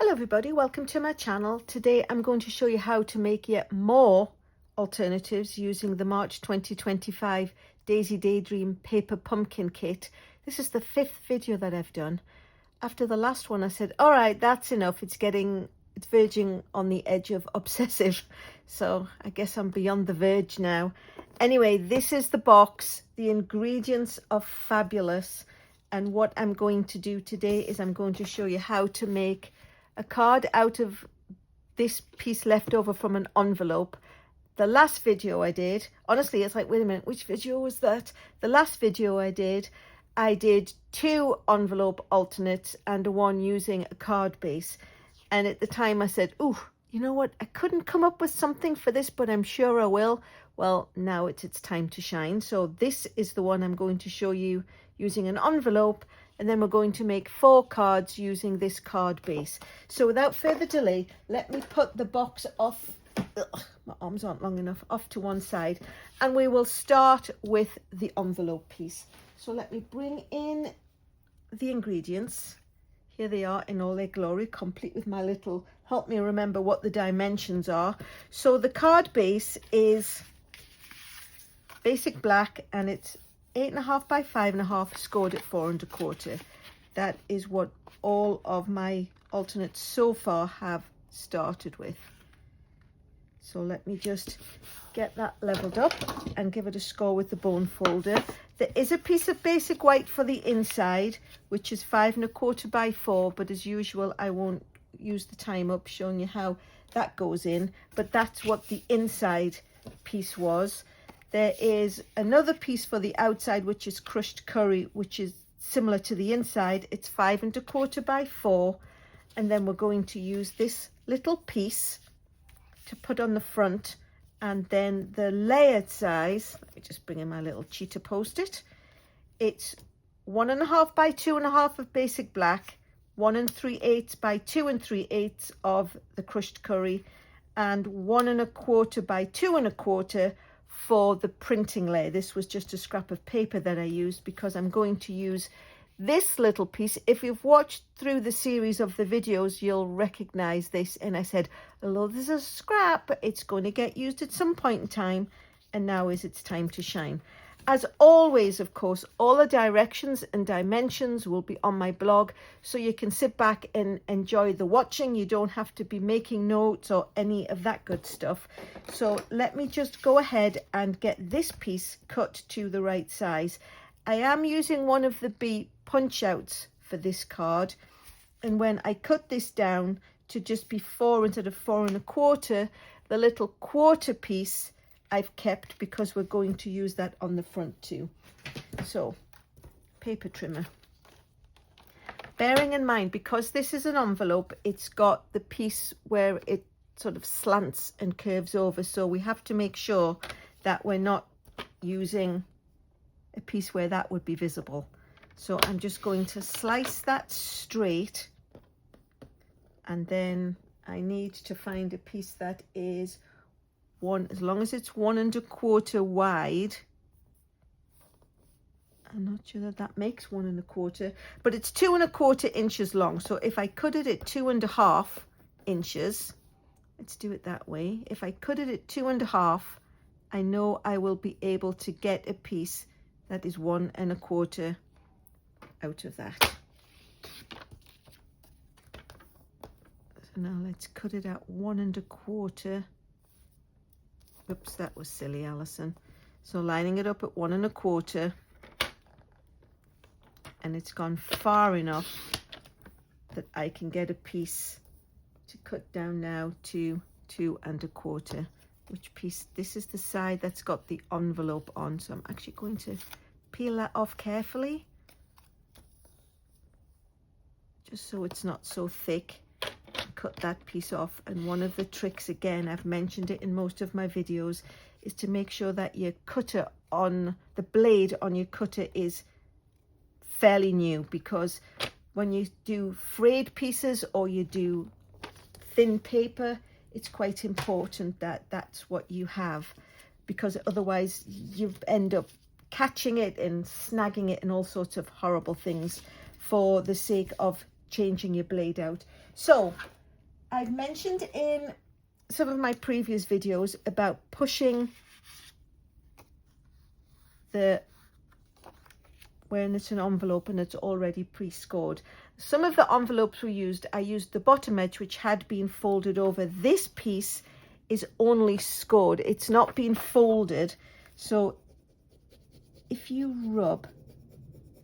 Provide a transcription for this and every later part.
Hello everybody, welcome to my channel. Today I'm going to show you how to make yet more alternatives using the March 2025 Daisy Daydream paper pumpkin kit. This is the 5th video that I've done. After the last one I said, all right, that's enough. It's verging on the edge of obsessive. So I guess I'm beyond the verge now. Anyway, this is the box. The ingredients are fabulous. And what I'm going to do today is I'm going to show you how to make a card out of this piece left over from an envelope. The last video I did, honestly, it's like, wait a minute, which video was that? The last video I did 2 envelope alternates and one using a card base. And at the time I said, ooh, you know what? I couldn't come up with something for this, but I'm sure I will. Well, now it's time to shine. So this is the one I'm going to show you using an envelope. And then we're going to make 4 cards using this card base. So without further delay, let me put the box off. My arms aren't long enough, off to one side. And we will start with the envelope piece. So let me bring in the ingredients. Here they are in all their glory, complete with my little, help me remember what the dimensions are. So the card base is basic black and it's 8.5 by 5.5, scored at 4 1/4. That is what all of my alternates so far have started with. So let me just get that leveled up and give it a score with the bone folder. There is a piece of basic white for the inside, which is 5 1/4 by 4, but as usual I won't use the time up showing you how that goes in, but that's what the inside piece was. There is another piece for the outside, which is crushed curry, which is similar to the inside. It's 5 1/4 by 4. And then we're going to use this little piece to put on the front. And then the layered size, let me just bring in my little cheetah post-it. It's 1.5 by 2.5 of basic black, 1 3/8 by 2 3/8 of the crushed curry, and 1 1/4 by 2 1/4 for the printing layer. This was just a scrap of paper that I used because I'm going to use this little piece. If you've watched through the series of the videos, you'll recognize this. And I said, although this is a scrap, it's going to get used at some point in time. And now is its time to shine. As always, of course, all the directions and dimensions will be on my blog, so you can sit back and enjoy the watching. You don't have to be making notes or any of that good stuff. So let me just go ahead and get this piece cut to the right size. I am using one of the B punch outs for this card, and when I cut this down to just be 4 instead of 4 1/4, the little quarter piece I've kept because we're going to use that on the front too. So, paper trimmer. Bearing in mind, because this is an envelope, it's got the piece where it sort of slants and curves over. So we have to make sure that we're not using a piece where that would be visible. So I'm just going to slice that straight. And then I need to find a piece that is as long as it's 1 1/4 wide. I'm not sure that makes 1 1/4, but it's 2 1/4 inches long. So if I cut it at 2 1/2 inches, let's do it that way. If I cut it at 2 1/2, I know I will be able to get a piece that is 1 1/4 out of that. So now let's cut it at 1 1/4. Oops, that was silly, Alyson. So lining it up at 1 1/4, and it's gone far enough that I can get a piece to cut down now to 2 1/4. Which piece? This is the side that's got the envelope on, so I'm actually going to peel that off carefully, just so it's not so thick. Cut that piece off. And one of the tricks, again, I've mentioned it in most of my videos, is to make sure that your cutter on the blade on your cutter is fairly new, because when you do frayed pieces or you do thin paper, it's quite important that that's what you have, because otherwise you end up catching it and snagging it and all sorts of horrible things for the sake of changing your blade out. So I've mentioned in some of my previous videos about pushing when it's an envelope and it's already pre-scored. Some of the envelopes I used the bottom edge, which had been folded over. This piece is only scored, it's not been folded. So if you rub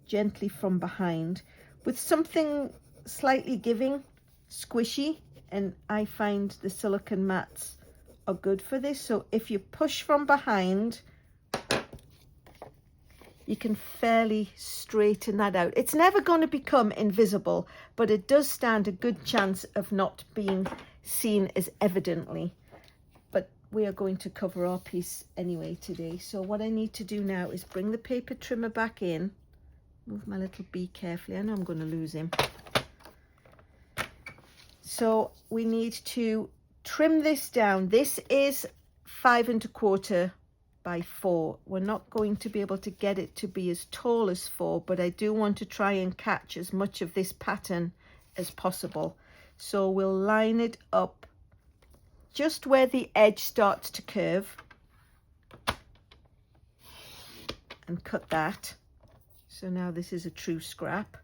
gently from behind with something slightly giving, squishy, and I find the silicone mats are good for this. So if you push from behind, you can fairly straighten that out. It's never going to become invisible, but it does stand a good chance of not being seen as evidently. But we are going to cover our piece anyway today. So what I need to do now is bring the paper trimmer back in. Move my little bee carefully. I know I'm going to lose him. So we need to trim this down. This is 5 1/4 by 4. We're not going to be able to get it to be as tall as 4, but I do want to try and catch as much of this pattern as possible. So we'll line it up just where the edge starts to curve and cut that. So now this is a true scrap,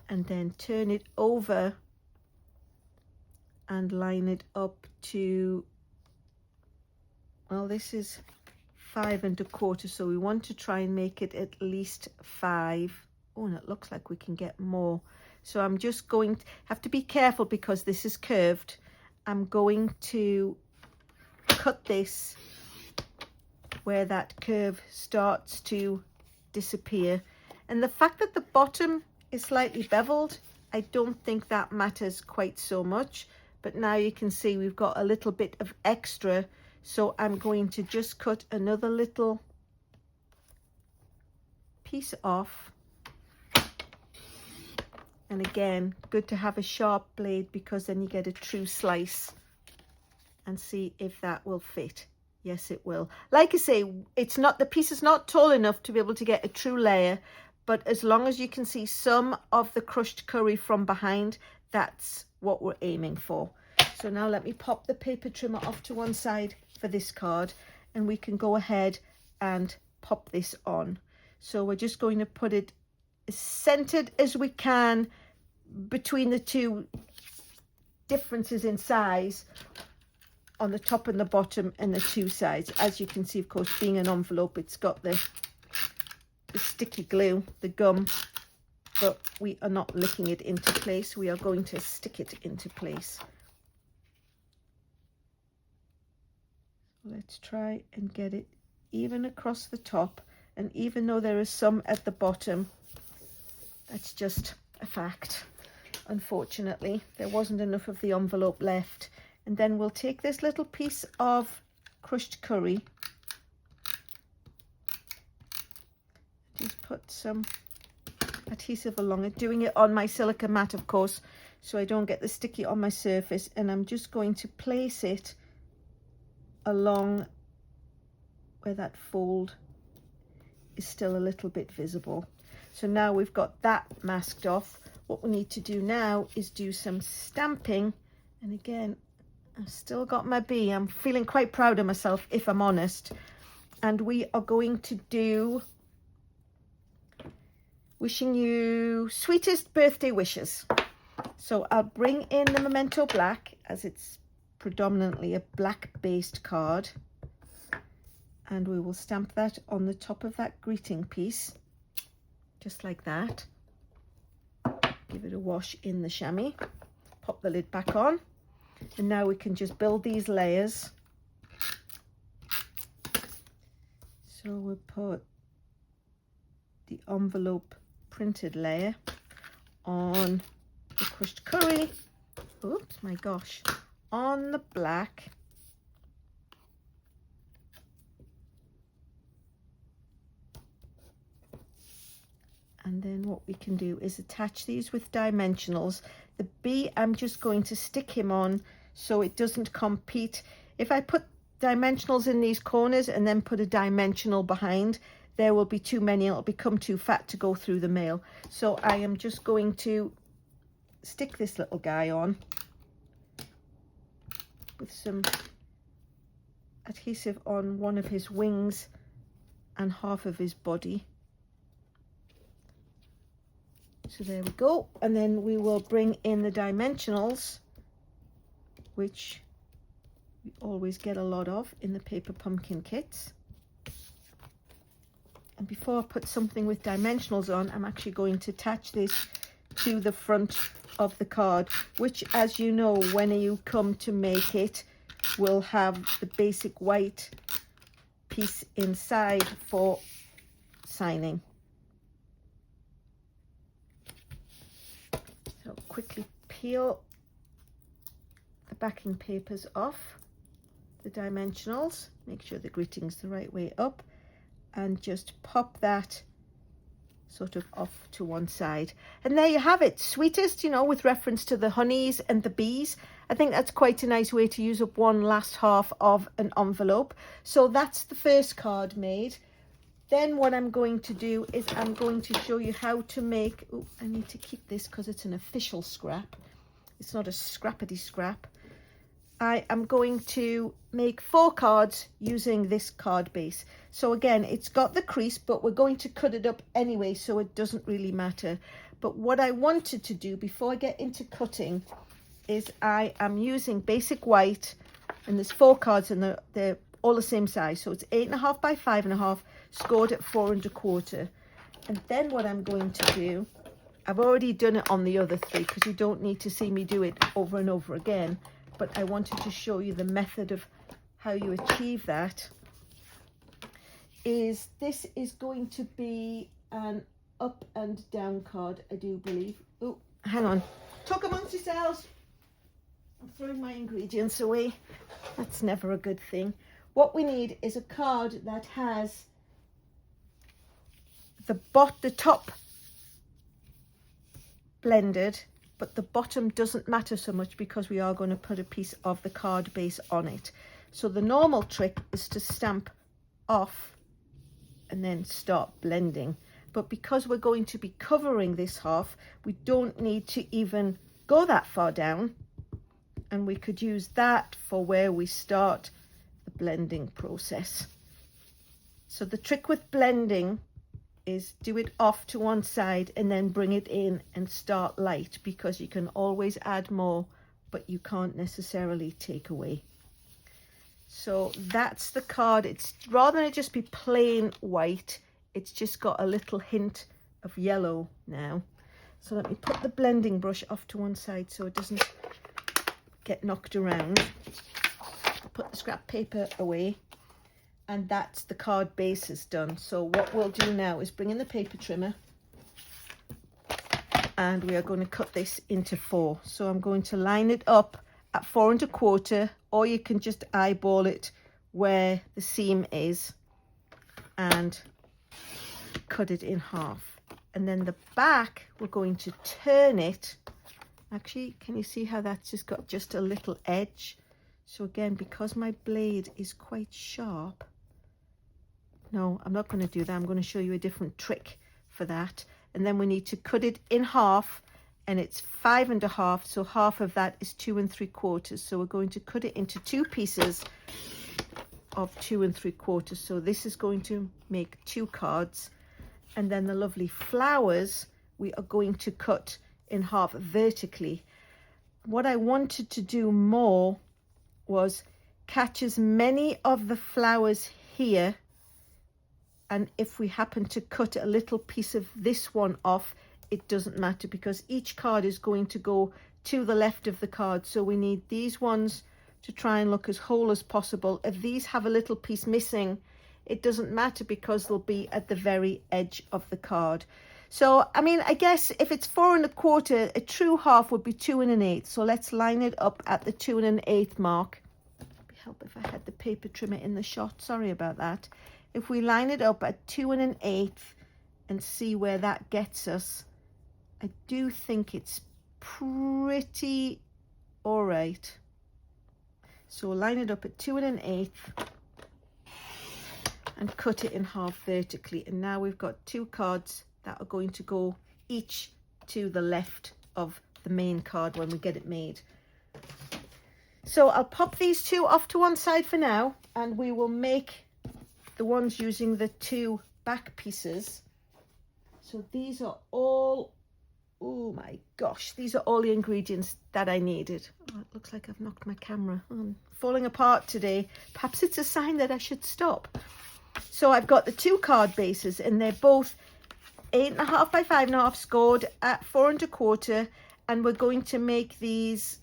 and then turn it over and line it up to, well, this is 5 1/4, so we want to try and make it at least 5. Oh, and it looks like we can get more. So I'm just going to have to be careful because this is curved. I'm going to cut this where that curve starts to disappear. And the fact that the bottom is slightly beveled, I don't think that matters quite so much. But now you can see we've got a little bit of extra. So I'm going to just cut another little piece off. And again, good to have a sharp blade because then you get a true slice, and see if that will fit. Yes, it will. Like I say, it's not, the piece is not tall enough to be able to get a true layer, but as long as you can see some of the crushed curry from behind, that's what we're aiming for. So now let me pop the paper trimmer off to one side for this card, and we can go ahead and pop this on. So we're just going to put it as centered as we can between the two differences in size on the top and the bottom and the two sides. As you can see, of course, being an envelope, it's got the sticky glue, the gum, but we are not licking it into place. We are going to stick it into place. Let's try and get it even across the top, and even though there is some at the bottom, that's just a fact. Unfortunately, there wasn't enough of the envelope left. And then we'll take this little piece of crushed curry, just put some adhesive along it, doing it on my silica mat, of course, so I don't get the sticky on my surface, and I'm just going to place it along where that fold is still a little bit visible. So now we've got that masked off. What we need to do now is do some stamping, and again, I've still got my bee. I'm feeling quite proud of myself, if I'm honest. And we are going to do wishing you sweetest birthday wishes. So I'll bring in the Memento Black, as it's predominantly a black based card, and we will stamp that on the top of that greeting piece, just like that. Give it a wash in the chamois, pop the lid back on, and now we can just build these layers. So we'll put the envelope printed layer on the crushed curry, oops, my gosh, on the black, and then what we can do is attach these with dimensionals. The bee, I'm just going to stick him on so it doesn't compete. If I put dimensionals in these corners and then put a dimensional behind, there will be too many, it'll become too fat to go through the mail. So I am just going to stick this little guy on with some adhesive on one of his wings and half of his body. So there we go, and then we will bring in the dimensionals, which we always get a lot of in the paper pumpkin kits. And before I put something with dimensionals on, I'm actually going to attach this to the front of the card, which, as you know, when you come to make it, will have the basic white piece inside for signing. So quickly peel the backing papers off the dimensionals, make sure the gritting's the right way up, and just pop that sort of off to one side. And there you have it, sweetest, you know, with reference to the honeys and the bees. I think that's quite a nice way to use up one last half of an envelope. So that's the first card made. Then what I'm going to do is I'm going to show you how to make, oh, I need to keep this because it's an official scrap. It's not a scrappity scrap. I am going to make 4 cards using this card base. So again, it's got the crease, but we're going to cut it up anyway, so it doesn't really matter. But what I wanted to do before I get into cutting is I am using basic white, and there's 4 cards and they're all the same size. So it's 8.5 by 5.5, scored at 4 1/4. And then what I'm going to do, I've already done it on the other 3 because you don't need to see me do it over and over again. But I wanted to show you the method of how you achieve that. This is going to be an up and down card, I do believe. Oh, hang on. Talk amongst yourselves. I'm throwing my ingredients away. That's never a good thing. What we need is a card that has the top blended, but the bottom doesn't matter so much because we are going to put a piece of the card base on it. So the normal trick is to stamp off and then start blending. But because we're going to be covering this half, we don't need to even go that far down. And we could use that for where we start the blending process. So the trick with blending is do it off to one side and then bring it in and start light, because you can always add more, but you can't necessarily take away. So that's the card. It's rather than it just be plain white, it's just got a little hint of yellow now. So let me put the blending brush off to one side so it doesn't get knocked around. Put the scrap paper away. And that's the card bases done. So what we'll do now is bring in the paper trimmer, and we are going to cut this into 4. So I'm going to line it up at 4 1/4, or you can just eyeball it where the seam is and cut it in half. And then the back, we're going to turn it. Actually, can you see how that's just got just a little edge? So again, because my blade is quite sharp, no, I'm not going to do that. I'm going to show you a different trick for that. And then we need to cut it in half, and it's 5 1/2. So half of that is 2 3/4. So we're going to cut it into 2 pieces of 2 3/4. So this is going to make 2 cards. And then the lovely flowers, we are going to cut in half vertically. What I wanted to do more was catch as many of the flowers here, and if we happen to cut a little piece of this one off, it doesn't matter, because each card is going to go to the left of the card. So we need these ones to try and look as whole as possible. If these have a little piece missing, it doesn't matter because they'll be at the very edge of the card. So I mean, I guess if it's 4 1/4, a true half would be 2 1/8. So let's line it up at the 2 1/8 mark. It'd help if I had the paper trimmer in the shot. Sorry about that. If we line it up at 2 1/8 and see where that gets us, I do think it's pretty all right. So we'll line it up at 2 1/8 and cut it in half vertically. And now we've got 2 cards that are going to go each to the left of the main card when we get it made. So I'll pop these two off to one side for now, and we will make the ones using the two back pieces. So these are all, oh my gosh, these are all the ingredients that I needed. Oh, it looks like I've knocked my camera. I'm falling apart today. Perhaps it's a sign that I should stop. So I've got the two card bases, and they're both 8.5 by 5.5 scored at 4 1/4, and we're going to make these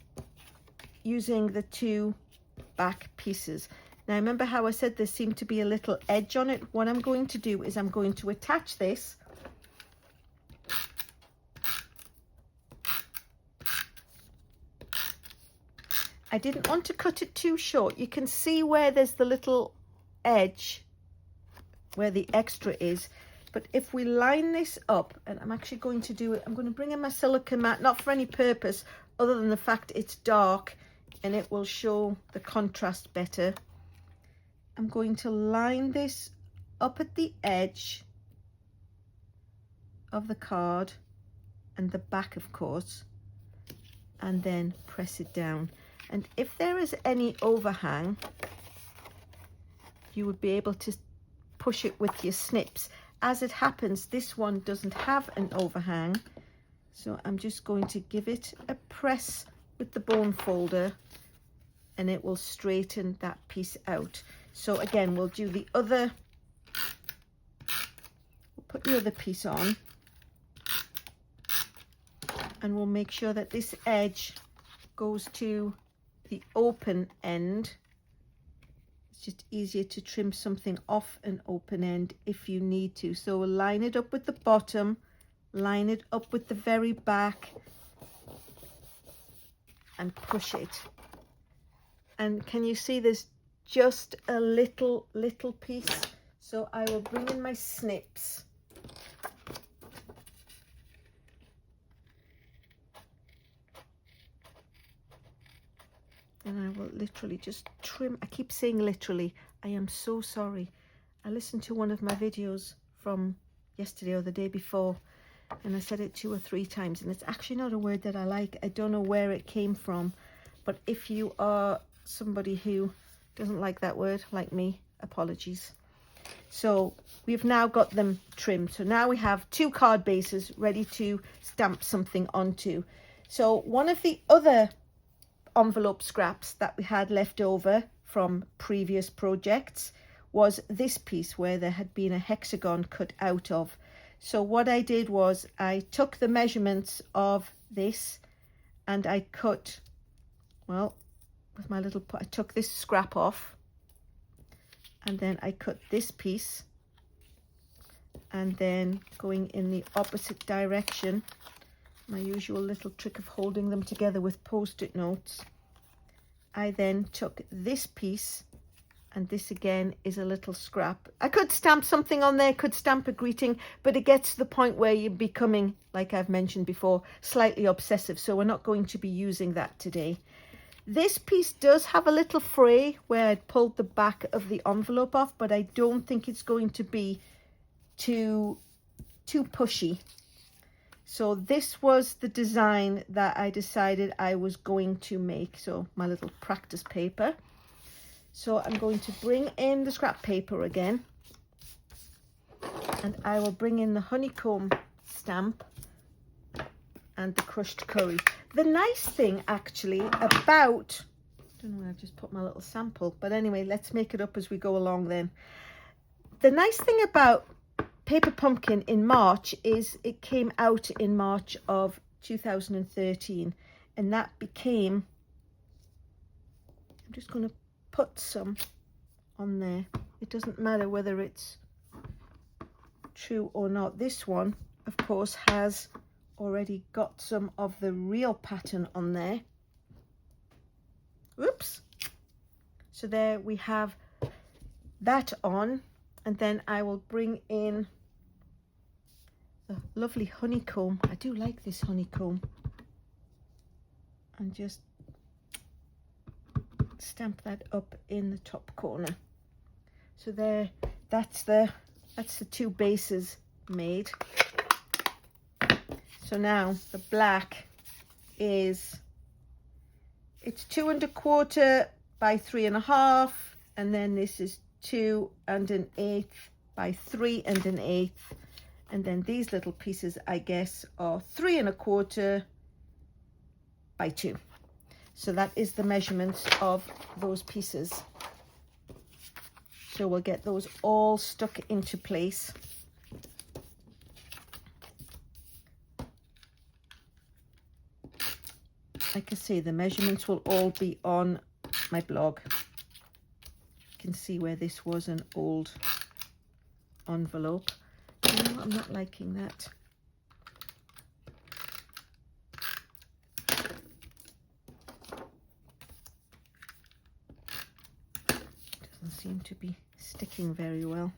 using the two back pieces. Now remember how I said there seemed to be a little edge on it? What I'm going to do is I'm going to attach this I didn't want to cut it too short. You can see where there's the little edge where the extra is, but if we line this up, and I'm actually going to do it, I'm going to bring in my silicone mat, not for any purpose other than the fact it's dark and it will show the contrast better. I'm going to line this up at the edge of the card and the back, of course, and then press it down. And if there is any overhang, you would be able to push it with your snips. As it happens, this one doesn't have an overhang, so I'm just going to give it a press with the bone folder and it will straighten that piece out. So again, we'll do the other, we'll put the other piece on, and we'll make sure that this edge goes to the open end. It's just easier to trim something off an open end if you need to. So we'll line it up with the bottom, line it up with the very back, and push it. And can you see there's just a little piece? So I will bring in my snips. And I will literally just trim. I keep saying literally. I am so sorry. I listened to one of my videos from yesterday or the day before, and I said it 2 or 3 times, and it's actually not a word that I like. I don't know where it came from, but if you are somebody who doesn't like that word, like me, apologies. So we've now got them trimmed. So now we have 2 card bases ready to stamp something onto. So one of the other envelope scraps that we had left over from previous projects was this piece where there had been a hexagon cut out of. So what I did was I took the measurements of this and I cut, well, with my little, I took this scrap off and then I cut this piece, and then going in the opposite direction, my usual little trick of holding them together with post-it notes, I then took this piece, and this again is a little scrap. I could stamp something on there, could stamp a greeting, but it gets to the point where you're becoming, like I've mentioned before, slightly obsessive, so we're not going to be using that today. This piece does have a little fray where I pulled the back of the envelope off, but I don't think it's going to be too pushy. So this was the design that I decided I was going to make. So my little practice paper. So I'm going to bring in the scrap paper again, and I will bring in the honeycomb stamp and the crushed curry. The nice thing actually about, I don't know where I've just put my little sample, but anyway, let's make it up as we go along then. The nice thing about Paper Pumpkin in March is it came out in March of 2013, and that became, I'm just going to put some on there. It doesn't matter whether it's true or not. This one, of course, has already got some of the real pattern on there. Whoops. So there we have that on, and then I will bring in the lovely honeycomb. I do like this honeycomb, and just stamp that up in the top corner. So there, that's the 2 bases made. So now the black is, it's 2 1/4 by 3 1/2, and then this is 2 1/8 by 3 1/8, and then these little pieces, I guess, are 3 1/4 by 2. So that is the measurements of those pieces. So we'll get those all stuck into place. Like I say, the measurements will all be on my blog. You can see where this was an old envelope. You know, I'm not liking that. Doesn't seem to be sticking very well.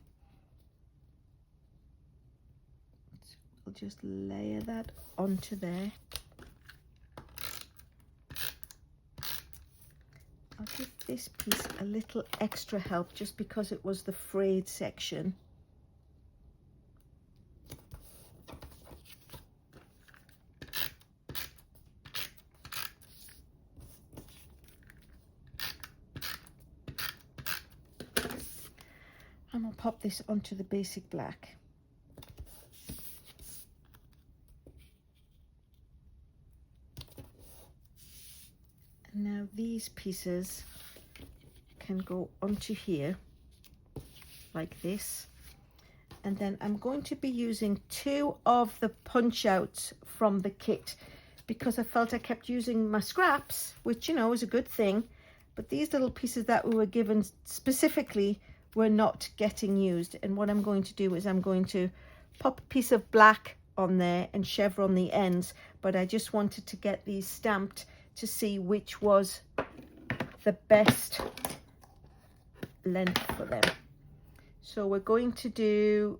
So we'll just layer that onto there. I'll give this piece a little extra help just because it was the frayed section. And I'll pop this onto the basic black. And now these pieces can go onto here like this. And then I'm going to be using 2 of the punch outs from the kit because I felt I kept using my scraps, which, you know, is a good thing. But these little pieces that we were given specifically were not getting used. And what I'm going to do is I'm going to pop a piece of black on there and chevron the ends. But I just wanted to get these stamped to see which was the best length for them. So we're going to do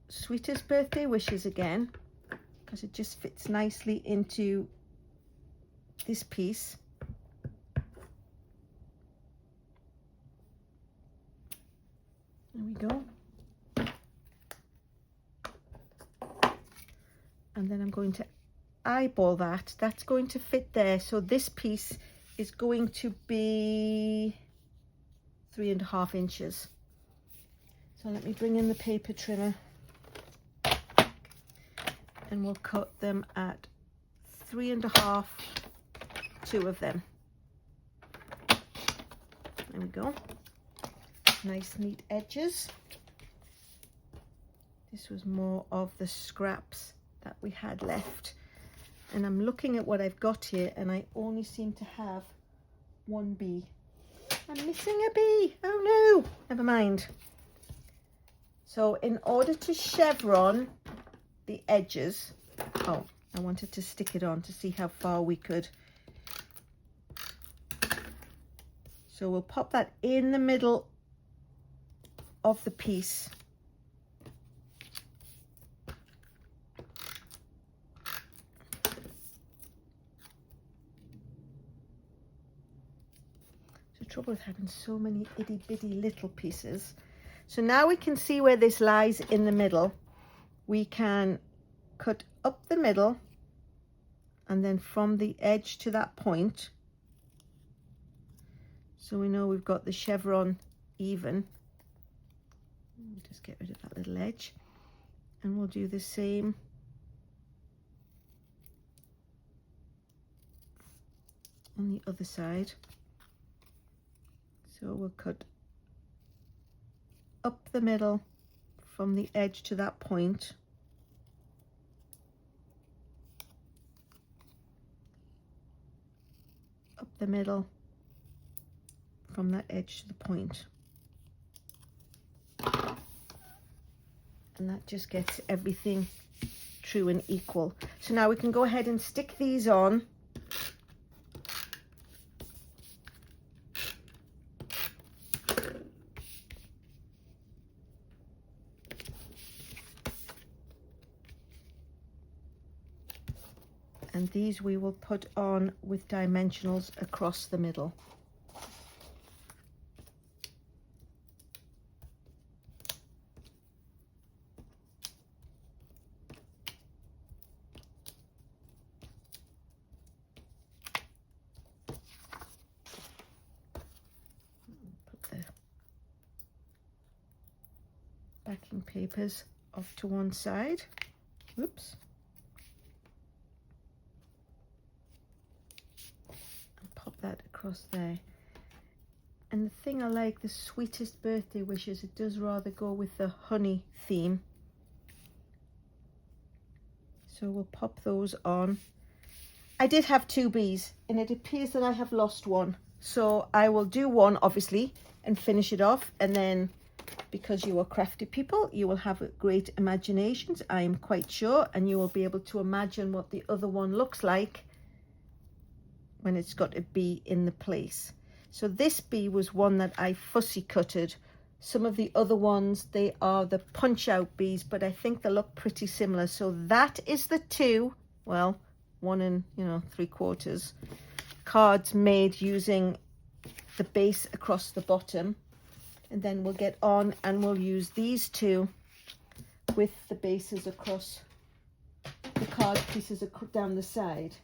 Sweetest Birthday Wishes again because it just fits nicely into this piece. There we go. And then I'm going to eyeball that. That's going to fit there. So this piece is going to be 3 1/2 inches. So let me bring in the paper trimmer and we'll cut them at 3 1/2, 2 of them. There we go. Nice neat edges. This was more of the scraps that we had left. And I'm looking at what I've got here and I only seem to have 1 bee. I'm missing a bee. Oh no, never mind. So in order to chevron the edges, oh, I wanted to stick it on to see how far we could. So we'll pop that in the middle of the piece. The trouble with having so many itty bitty little pieces. So now we can see where this lies in the middle. We can cut up the middle and then from the edge to that point. So we know we've got the chevron even. We'll just get rid of that little edge. And we'll do the same on the other side. So we'll cut up the middle from the edge to that point. Up the middle from that edge to the point. And that just gets everything true and equal. So now we can go ahead and stick these on. And these we will put on with dimensionals across the middle. backing papers off to one side. Oops. And pop that across there. And the thing I like, the sweetest birthday wishes, it does rather go with the honey theme. So we'll pop those on. I did have 2 bees and it appears that I have lost one. So I will do one obviously and finish it off, and then because you are crafty people, you will have great imaginations, I am quite sure, and you will be able to imagine what the other one looks like when it's got a bee in the place. So this bee was one that I fussy cutted. Some of the other ones, they are the punch out bees, but I think they look pretty similar. So that is the 2, well, 1 3/4 cards made using the base across the bottom. And then we'll get on and we'll use these 2 with the bases across the card pieces down the side.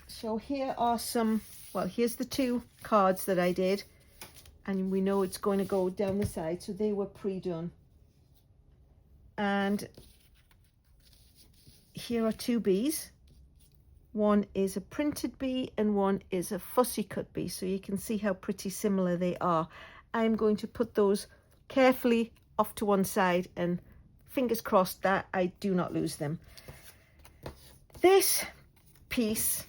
So here are some, well, here's the 2 cards that I did, and we know it's going to go down the side, so they were pre-done. And here are 2 bees. One is a printed bee and one is a fussy cut bee, so you can see how pretty similar they are. I'm going to put those carefully off to one side, and fingers crossed that I do not lose them. This piece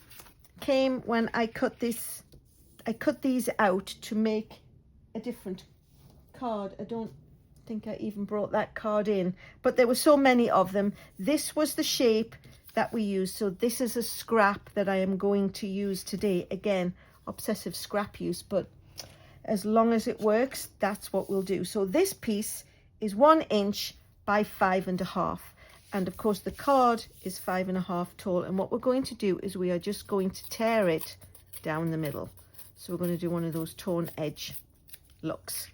came when I cut this. I cut these out to make a different card. I don't think I even brought that card in, but there were so many of them. This was the shape that we used, so this is a scrap that I am going to use today. Again, obsessive scrap use, but as long as it works, that's what we'll do. So this piece is 1 inch by 5.5, and of course the card is 5.5 tall, and what we're going to do is we are just going to tear it down the middle. So we're going to do one of those torn edge looks,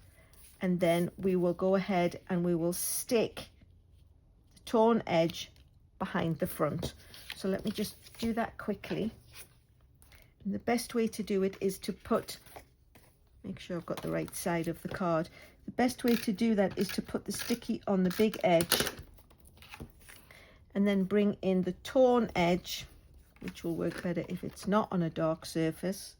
and then we will go ahead and we will stick the torn edge behind the front. So let me just do that quickly. And the best way to do it is to make sure I've got the right side of the card. The best way to do that is to put the sticky on the big edge and then bring in the torn edge, which will work better if it's not on a dark surface,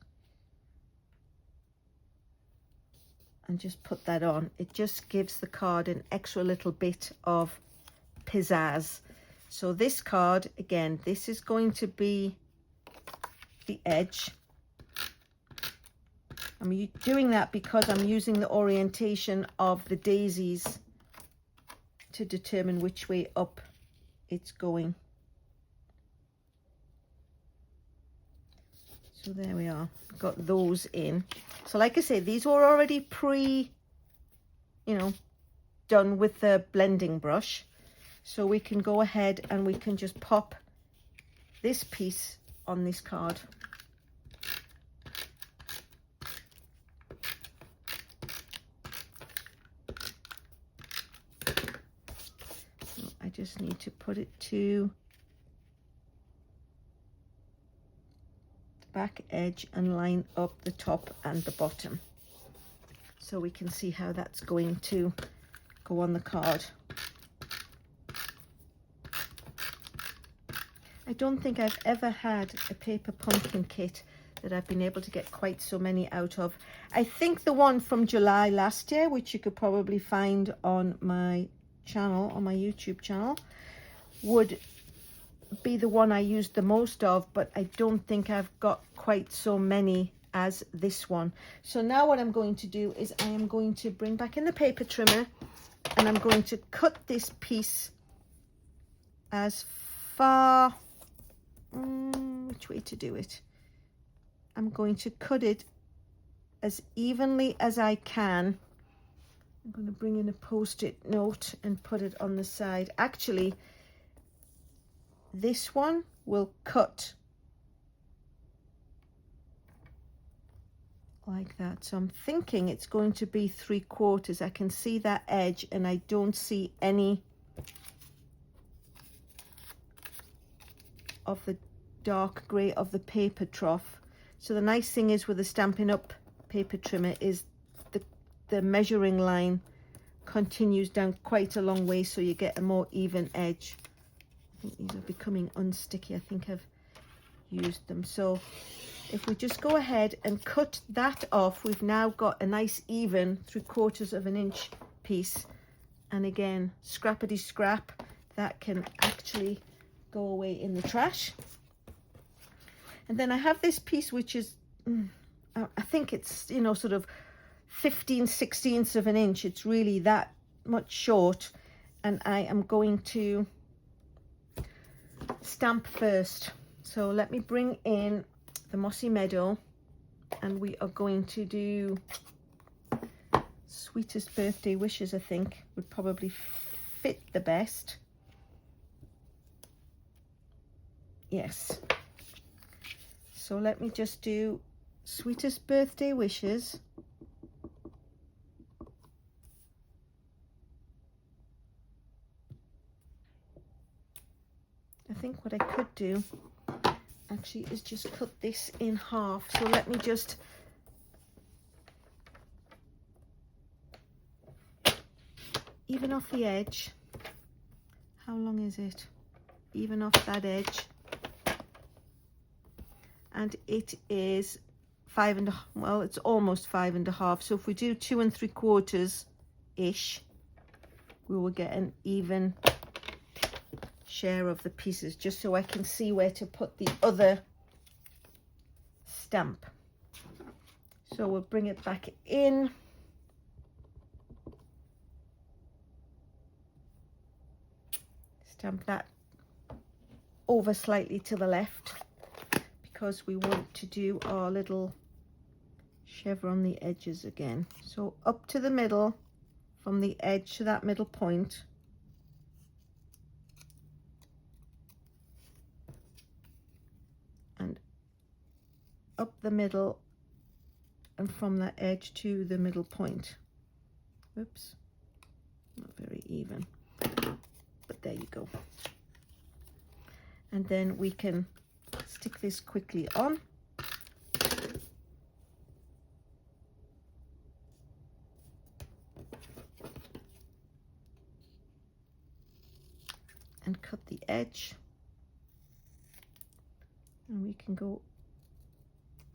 and just put that on. It just gives the card an extra little bit of pizzazz. So this card, again, this is going to be the edge. I'm doing that because I'm using the orientation of the daisies to determine which way up it's going. So there we are, got those in. So like I say, these were already done with the blending brush. So we can go ahead and we can just pop this piece on this card. So I just need to put it to the back edge and line up the top and the bottom, so we can see how that's going to go on the card. I don't think I've ever had a paper pumpkin kit that I've been able to get quite so many out of. I think the one from July last year, which you could probably find on my channel, on my YouTube channel, would be the one I used the most of, but I don't think I've got quite so many as this one. So now what I'm going to do is I am going to bring back in the paper trimmer, and I'm going to cut this piece as far, which way to do it? I'm going to cut it as evenly as I can. I'm going to bring in a post-it note and put it on the side. Actually, this one will cut like that. So I'm thinking it's going to be 3/4. I can see that edge and I don't see any of the dark grey of the paper trough. So the nice thing is with the Stampin' Up! Paper trimmer is the measuring line continues down quite a long way, so you get a more even edge. I think these are becoming unsticky. I think I've used them. So if we just go ahead and cut that off, we've now got a nice even 3/4 of an inch piece. And again, scrappity scrap, that can actually go away in the trash. And then I have this piece which is, I think it's, you know, sort of 15/16 of an inch. It's really that much short. And I am going to stamp first. So let me bring in the Mossy Meadow, and we are going to do Sweetest Birthday Wishes. I think would probably fit the best. Yes. So let me just do Sweetest Birthday Wishes. I think what I could do actually is just cut this in half. So let me just even off the edge. How long is it? Even off that edge. And it is 5.5, well, it's almost 5.5. So if we do 2 3/4 ish, we will get an even share of the pieces, just so I can see where to put the other stamp. So we'll bring it back in. Stamp that over slightly to the left, because we want to do our little chevron the edges again. So up to the middle, from the edge to that middle point, and up the middle, and from that edge to the middle point. Oops, not very even, but there you go. And then we can stick this quickly on. And cut the edge. And we can go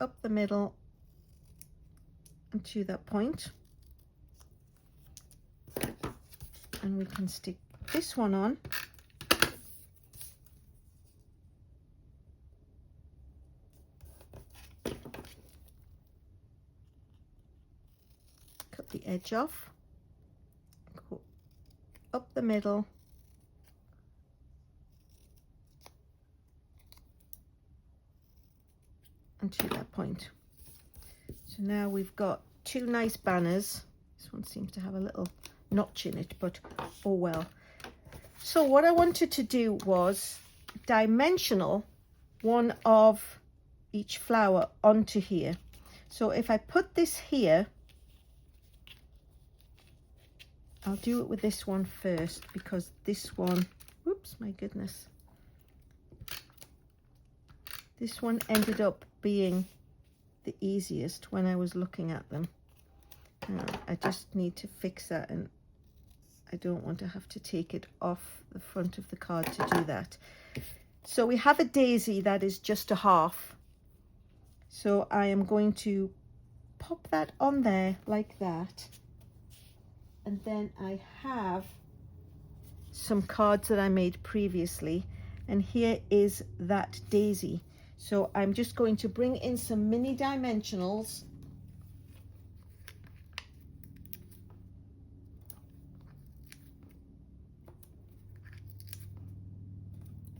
up the middle and to that point. And we can stick this one on. Cut the edge off. Go up the middle. And to that point. So now we've got 2 nice banners. This one seems to have a little notch in it, but oh well. So what I wanted to do was dimensional one of each flower onto here. So if I put this here, I'll do it with this one first, because this one, whoops, my goodness. This one ended up being the easiest when I was looking at them. I just need to fix that, and I don't want to have to take it off the front of the card to do that. So we have a daisy that is just a half. So I am going to pop that on there like that. And then I have some cards that I made previously, and here is that daisy. So I'm just going to bring in some mini dimensionals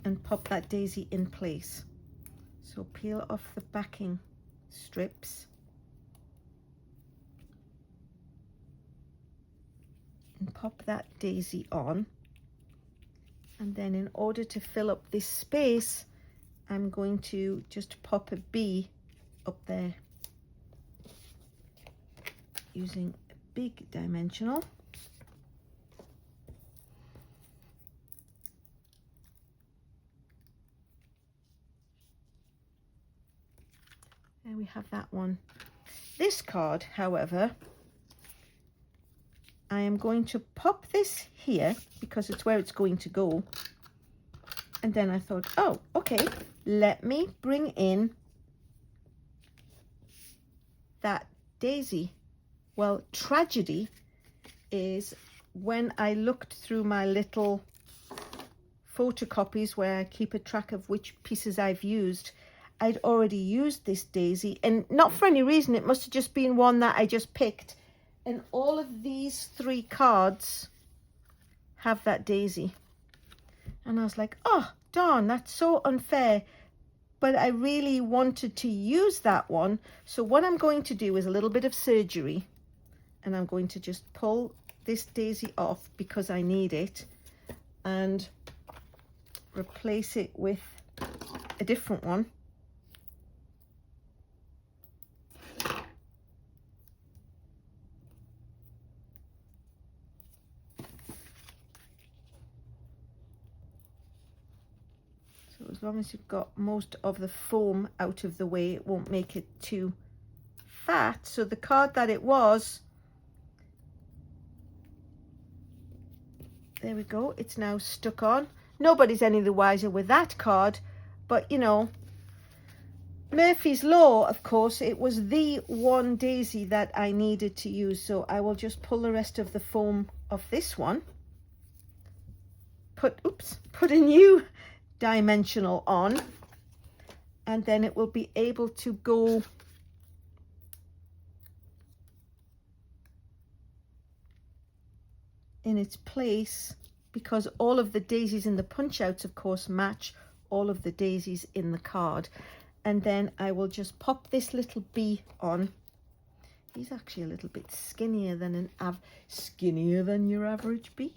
and pop that daisy in place. So peel off the backing strips and pop that daisy on. And then in order to fill up this space, I'm going to just pop a bee up there using a big dimensional. There we have that one. This card, however, I am going to pop this here because it's where it's going to go. And then I thought, oh, okay, let me bring in that daisy. Well, tragedy is when I looked through my little photocopies where I keep a track of which pieces I've used, I'd already used this daisy, and not for any reason. It must have just been one that I just picked. And all of these 3 cards have that daisy. And I was like, oh, darn, that's so unfair. But I really wanted to use that one. So what I'm going to do is a little bit of surgery. And I'm going to just pull this daisy off because I need it. And replace it with a different one. So as long as you've got most of the foam out of the way, it won't make it too fat. So the card that it was, there we go, it's now stuck on. Nobody's any the wiser with that card, but you know, Murphy's Law, of course, it was the one daisy that I needed to use. So I will just pull the rest of the foam of this one, put a new dimensional on, and then it will be able to go in its place, because all of the daisies in the punch outs, of course, match all of the daisies in the card. And then I will just pop this little bee on. He's actually a little bit skinnier than skinnier than your average bee.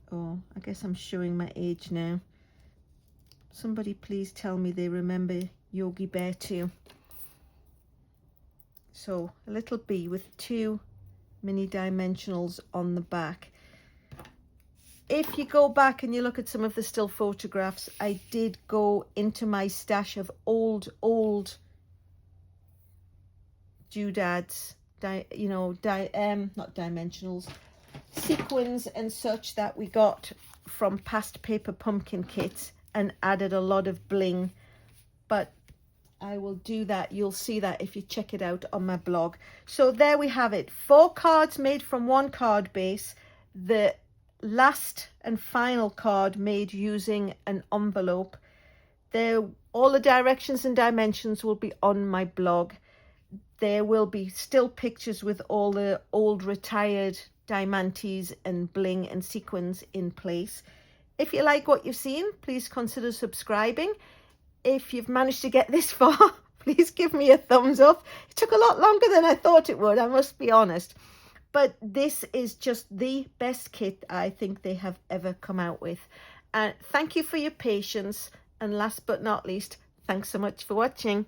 Oh, I guess I'm showing my age now. Somebody please tell me they remember Yogi Bear too. So a little bee with 2 mini dimensionals on the back. If you go back and you look at some of the still photographs, I did go into my stash of old doodads, not dimensionals, sequins and such that we got from past paper pumpkin kits, and added a lot of bling. But I will do that. You'll see that if you check it out on my blog. So there we have it. 4 cards made from 1 card base. The last and final card made using an envelope. All the directions and dimensions will be on my blog. There will be still pictures with all the old retired diamantes and bling and sequins in place. If you like what you've seen, please consider subscribing. If you've managed to get this far, please give me a thumbs up. It took a lot longer than I thought it would, I must be honest. But this is just the best kit I think they have ever come out with. And thank you for your patience. And last but not least, thanks so much for watching.